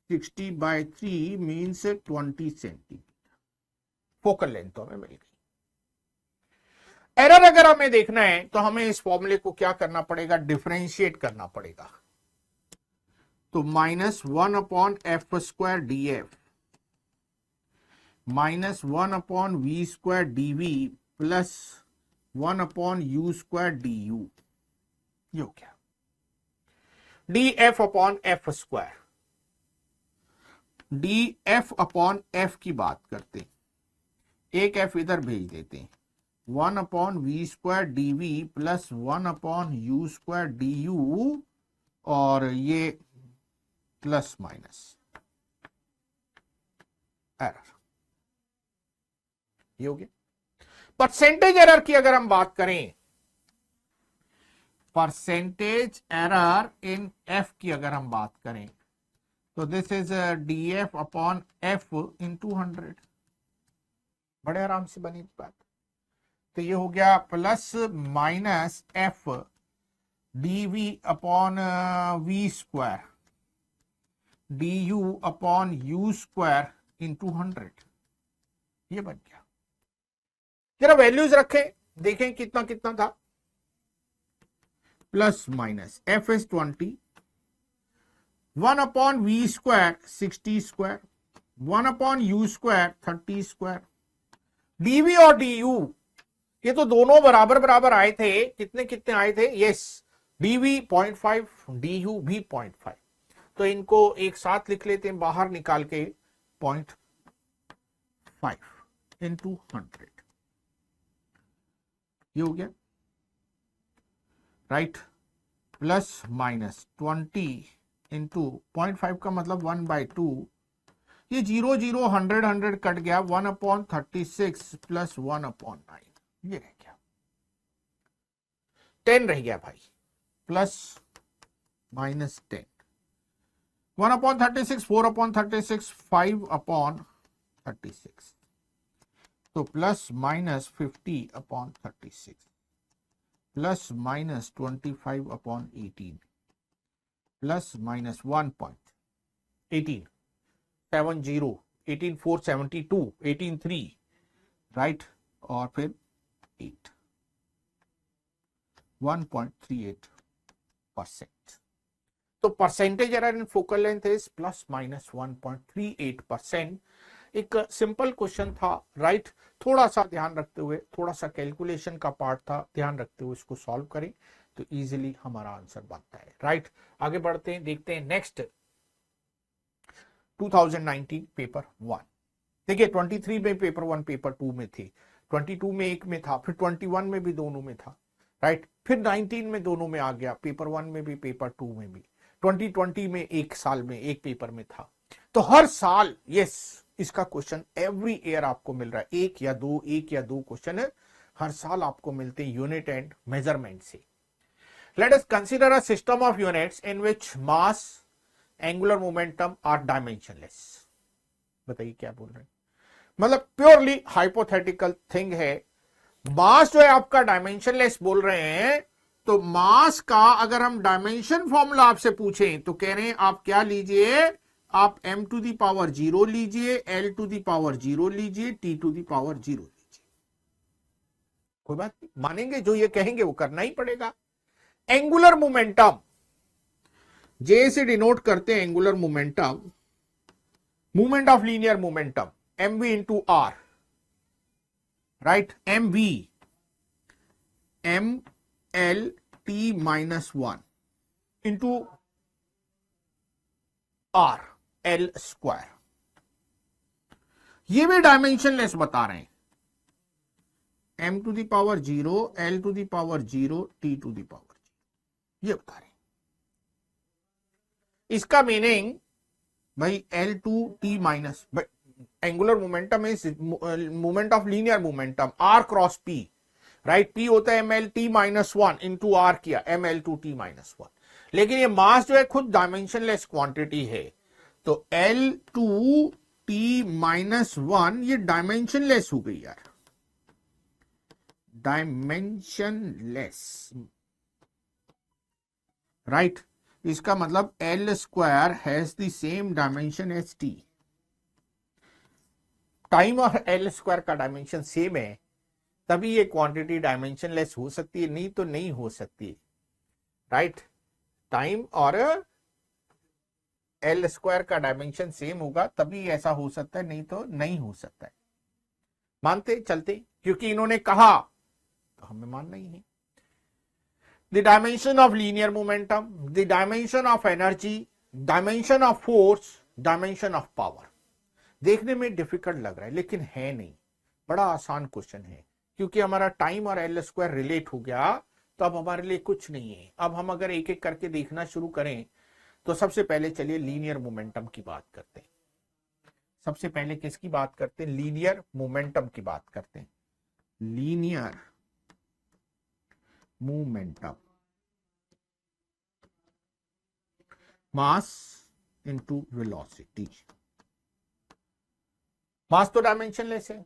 60/3 means 20 centimetre focal length तो हमें मिल गई। एरर अगर हमें देखना है तो हमें इस फॉर्मूले को क्या करना पड़ेगा, डिफरेंशिएट करना पड़ेगा। तो -1/f² df minus 1/v² dv plus 1/u² du, ये हो गया df/f²। df/f की बात करते हैं, एक f इधर भेज देते हैं, 1/v² dv plus 1/u² du, और ये प्लस माइनस एरर, ये हो गया। परसेंटेज एरर की अगर हम बात करें, परसेंटेज एरर इन f की अगर हम बात करें, तो दिस इज df/f इन 200, बड़े आराम से बनी बात। तो ये हो गया plus minus f dv/v² du/u² इन 200, ये बन गया। जरा वैल्यूज रखें, देखें कितना कितना था, plus minus f is 20, 1/v² 60², 1/u² 30², dv और du ये तो दोनों बराबर बराबर आए थे, कितने कितने आए थे, यस dv 0.5 du भी 0.5, तो इनको एक साथ लिख लेते हैं बाहर निकाल के 0.5 इंटू 100, ये हो गया, राइट। प्लस माइनस 20 इंटू 0.5 का मतलब 1/2, ये 0 0 100 100 कट गया, 1/36 प्लस 1/9, ये रह गया 10 रह गया भाई, प्लस माइनस 10, 1/36 4/36 5/36, तो plus minus 50/36 plus minus 25/18 plus minus 1.18 70 18 4 72 18 3, right, और फिर 8 1.38%। तो percentage error in focal length is plus minus 1.38%। एक सिंपल क्वेश्चन था, राइट। थोड़ा सा ध्यान रखते हुए, थोड़ा सा कैलकुलेशन का पार्ट था, ध्यान रखते हुए इसको सॉल्व करें तो इजीली हमारा आंसर बनता है, राइट। आगे बढ़ते हैं, देखते हैं नेक्स्ट 2019 पेपर 1। देखिए 23 में पेपर 1 पेपर 2 में थे, 22 में एक में था, फिर 21 में भी दोनों में था, राइट, फिर 19 में दोनों में आ गया, पेपर 1 में भी पेपर 2 में भी, 2020 में एक साल में एक पेपर में था। तो हर साल यस इसका क्वेश्चन एवरी ईयर आपको मिल रहा है, एक या दो क्वेश्चन हर साल आपको मिलते हैं यूनिट एंड मेजरमेंट से। Let us consider a system of units in which mass, angular momentum are dimensionless. बताइए क्या बोल रहे हैं, मतलब प्योरली हाइपोथेटिकल थिंग है। मास जो है आपका डायमेंशनलेस बोल रहे हैं, तो मास का अगर हम डायमेंशन फॉर्मूला आपसे पूछें तो कह रहे हैं आप क्या लीजिए, आप m टू दी पावर 0 लीजिए, l टू दी पावर 0 लीजिए, t टू दी पावर 0 लीजिए। कोई बात नहीं, मानेंगे, जो ये कहेंगे वो करना ही पड़ेगा। एंगुलर मोमेंटम, जे से डिनोट करते हैं angular momentum, movement of linear momentum, mv into r, right, mv m l t minus 1 into r l square. ये भी डायमेंशनलेस बता रहे हैं, m to the power 0, l to the power 0, t to the power 0, ये बता रहे हैं। इसका मीनिंग भाई L2T minus, angular momentum is moment of linear momentum R cross P, right, P होता है MLT माइनस 1 इंटू R किया ML2T minus 1। लेकिन ये मास जो है खुद डायमेंशनलेस क्वांटिटी है, तो L2T माइनस 1 ये डायमेंशनलेस हो गई यार, डायमेंशनलेस, राइट। इसका मतलब L square has the same dimension as T। Time और L स्क्वायर का डायमेंशन सेम है, तभी ये क्वांटिटी डायमेंशनलेस हो सकती है, नहीं तो नहीं हो सकती, राइट। टाइम और L स्क्वायर का डायमेंशन सेम होगा तभी ऐसा हो सकता है, नहीं तो नहीं हो सकता है। मानते चलते, क्योंकि इन्होंने कहा तो हमें मानना ही है। The dimension of linear momentum, the dimension of energy, dimension of force, dimension of power। देखने में डिफिकल्ट लग रहा है लेकिन है नहीं, बड़ा आसान क्वेश्चन है, क्योंकि हमारा टाइम और L स्क्वायर रिलेट हो गया, तो अब हमारे लिए कुछ नहीं है। अब हम अगर एक एक करके देखना शुरू करें तो सबसे पहले चलिए लीनियर मोमेंटम की बात करते हैं। सबसे पहले किसकी बात करते हैं? लीनियर मोमेंटम की बात करते हैं। Linear momentum, mass into velocity. Mass तो डायमेंशनलेस है,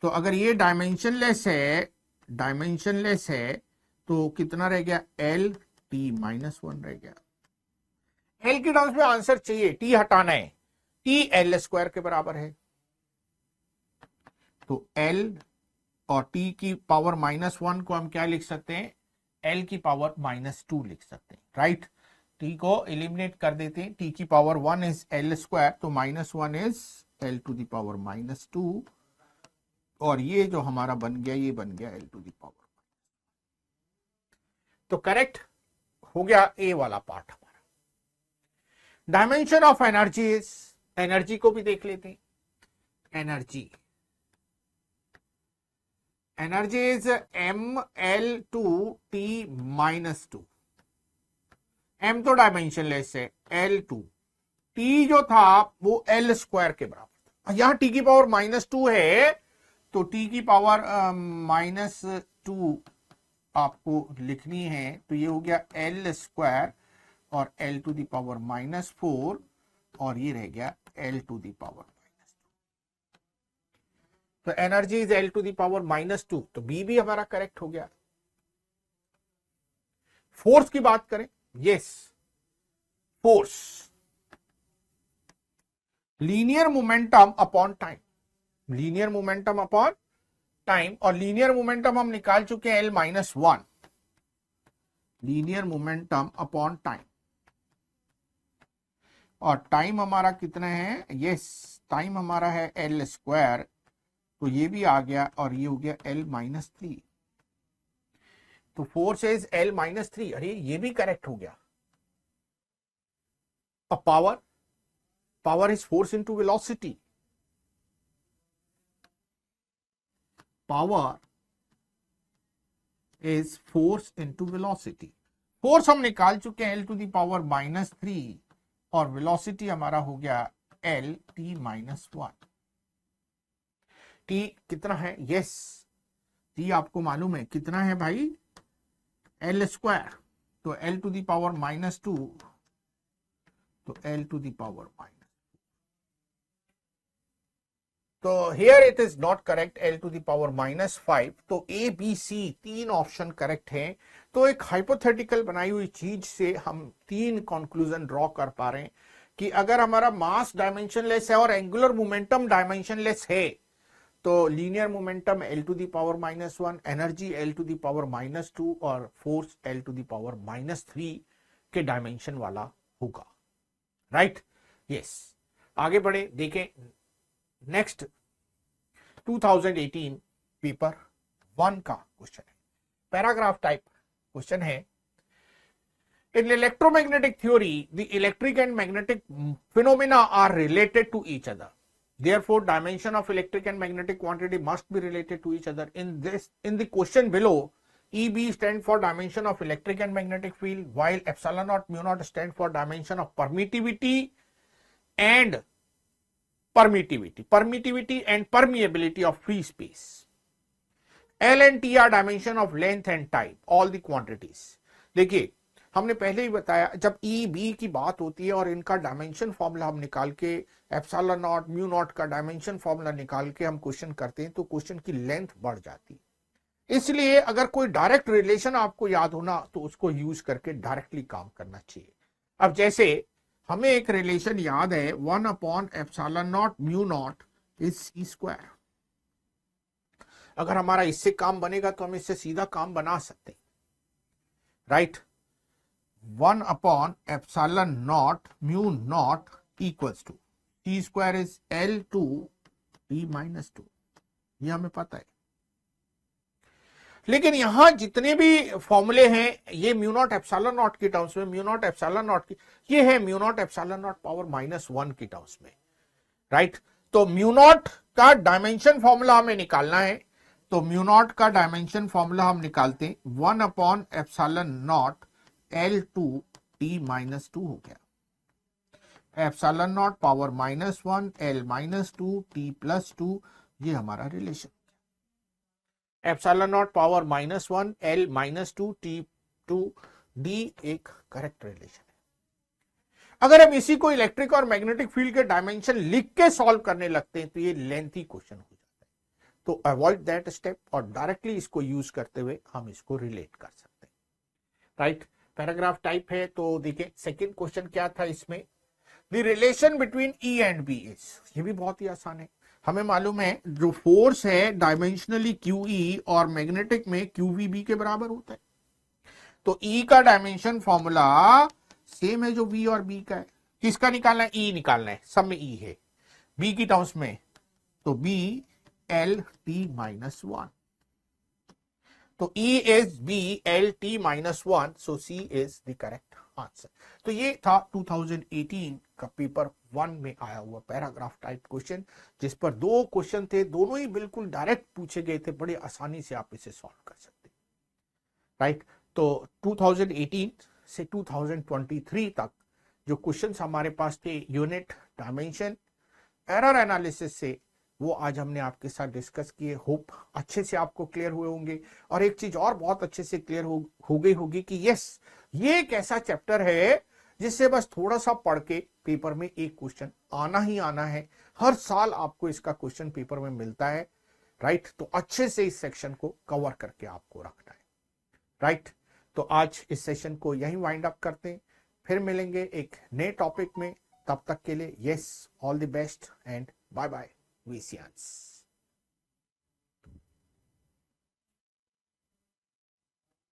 तो अगर ये डायमेंशनलेस है तो कितना रह गया? L T माइनस 1 रह गया। L के टर्म्स में आंसर चाहिए, T हटाना है, T L स्क्वायर के बराबर है, तो L और T की पावर माइनस 1 को हम क्या लिख सकते हैं? L की पावर माइनस 2 लिख सकते हैं, राइट। T को एलिमिनेट कर देते हैं, T की पावर 1 इज L स्क्वायर, तो minus 1 is L to the power minus 2, और ये जो हमारा बन गया ये बन गया L टू दी पावर। तो करेक्ट हो गया ए वाला पार्ट हमारा। Dimension of energy is, energy को भी देख लेते हैं। Energy is ML2T minus 2। M तो डायमेंशनलेस है, L2, T जो था वो L स्क्वायर के बराबर था। यहां T की पावर माइनस 2 है, तो T की पावर माइनस 2 आपको लिखनी है, तो ये हो गया L स्क्वायर और L to the power minus 4, और ये रह गया L to the power minus 2। तो energy is L to the power minus 2, तो बी भी हमारा करेक्ट हो गया। फोर्स की बात करें, yes, force, linear momentum upon time, linear momentum upon time, और लीनियर मोमेंटम हम निकाल चुके हैं L minus 1, linear momentum upon time, और टाइम हमारा कितना है? यस, टाइम हमारा है L स्क्वायर, तो ये भी आ गया, और ये हो गया L माइनस 3, तो फोर्स इज L माइनस 3। अरे ये भी करेक्ट हो गया। अब power is force into velocity, power is force into velocity. Force हम निकाल चुके हैं L to the power minus 3, और वेलोसिटी हमारा हो गया L T माइनस 1। T कितना है? यस, T आपको मालूम है कितना है भाई? L स्क्वायर, तो L to the power minus 2, तो L to the power minus, तो here it is not correct, L to the power -5। तो A B C तीन ऑप्शन करेक्ट हैं। तो एक हाइपोथेटिकल बनाई हुई चीज से हम तीन कंक्लूजन ड्रॉ कर पा रहे हैं कि अगर हमारा मास डायमेंशनलेस है और एंगुलर मोमेंटम डायमेंशनलेस है तो linear momentum L to the power -1, energy L to the power -2 और force L to the power -3 के डायमेंशन वाला होगा। Right, yes. आगे बढ़े, देखें नेक्स्ट 2018 पेपर 1 का क्वेश्चन है, पैराग्राफ टाइप क्वेश्चन है। In electromagnetic theory, the electric and magnetic phenomena are related to each other. Therefore, dimension of electric and magnetic quantity must be related to each other. In the question below, EB stand for dimension of electric and magnetic field, while epsilon naught mu naught stand for dimension of permittivity and permeability of free space. L and T are dimension of length and type, all the quantities. देखिए, हमने पहले ही बताया जब E B की बात होती है और इनका डायमेंशन फॉर्मूला हम निकाल के एप्सिलॉन नॉट म्यू नॉट का डायमेंशन फॉर्मूला निकाल के हम क्वेश्चन करते हैं तो क्वेश्चन की लेंथ बढ़ जाती है। इसलिए अगर कोई डायरेक्ट रिलेशन आपको याद होना तो उसको यूज करके डायरेक्टली काम करना चाहिए। अब जैसे हमें एक रिलेशन याद है 1 epsilon naught mu naught is C square. अगर हमारा इससे काम बनेगा तो हम इससे सीधा काम बना सकते हैं। Right, 1 epsilon naught mu naught equals to t square is L2 t minus 2, ये हमें पता है। लेकिन यहां जितने भी फॉर्मूले हैं ये म्यू नॉट एप्सिलॉन नॉट की टर्म्स में, म्यू नॉट एप्सिलॉन नॉट की, ये है mu naught epsilon not power -1 की टर्म्स में। राइट, तो म्यू नॉट का डायमेंशन फॉर्मूला हमें निकालना है। तो म्यू नॉट का डायमेंशन फॉर्मूला हम निकालते हैं 1 एप्सिलॉन नॉट L2 t -2 हो गया। Epsilon not power -1 L -2 t +2, ये हमारा relation. Epsilon not power -1 L -2 t 2 d एक करेक्ट रिलेशन है। अगर हम इसी को इलेक्ट्रिक और मैग्नेटिक फील्ड के डायमेंशन लिख के सॉल्व करने लगते हैं तो ये लेंथी क्वेश्चन हो जाता है। तो अवॉइड दैट स्टेप और डायरेक्टली इसको यूज करते हुए हम इसको रिलेट कर सकते हैं। राइट, पैराग्राफ टाइप है। तो देखिए सेकंड क्वेश्चन क्या था इसमें, the relation between E and B is, ये भी बहुत ही आसान है। हमें मालूम है जो फोर्स है डायमेंशनली क्यू ई और मैग्नेटिक में क्यू वी बी के बराबर होता है। तो ई का डायमेंशन फॉर्मूला सेम है जो वी और बी का है। किसका निकालना है? ई निकालना है, सब में ई है। बी की टर्म्स में तो बी एल टी -1, तो E is B L T -1, so C is the correct answer। तो ये था 2018 का पेपर 1 में आया हुआ पैराग्राफ टाइप क्वेश्चन, जिस पर 2 क्वेश्चन थे, दोनों ही बिल्कुल डायरेक्ट पूछे गए थे, बड़े आसानी से आप इसे सॉल्व कर सकते। राइट, तो 2018 से 2023 तक जो क्वेश्चंस हमारे पास थे यूनिट, डायमेंशन, एरर एनालिसिस से, वो आज हमने आपके साथ डिस्कस किए। होप अच्छे से आपको क्लियर हुए होंगे। और एक चीज और बहुत अच्छे से क्लियर हो गई होगी कि यस, ये एक ऐसा चैप्टर है जिससे बस थोड़ा सा पढ़ के पेपर में एक क्वेश्चन आना ही आना है। हर साल आपको इसका क्वेश्चन पेपर में मिलता है। राइट, तो अच्छे से इस सेक्शन को कवर करके आपको रखना है। राइट, तो आज इस सेशन को यहीं वाइंड अप करते हैं, फिर मिलेंगे एक नए टॉपिक में। तब तक के लिए yes, all the best and bye bye. Vizians.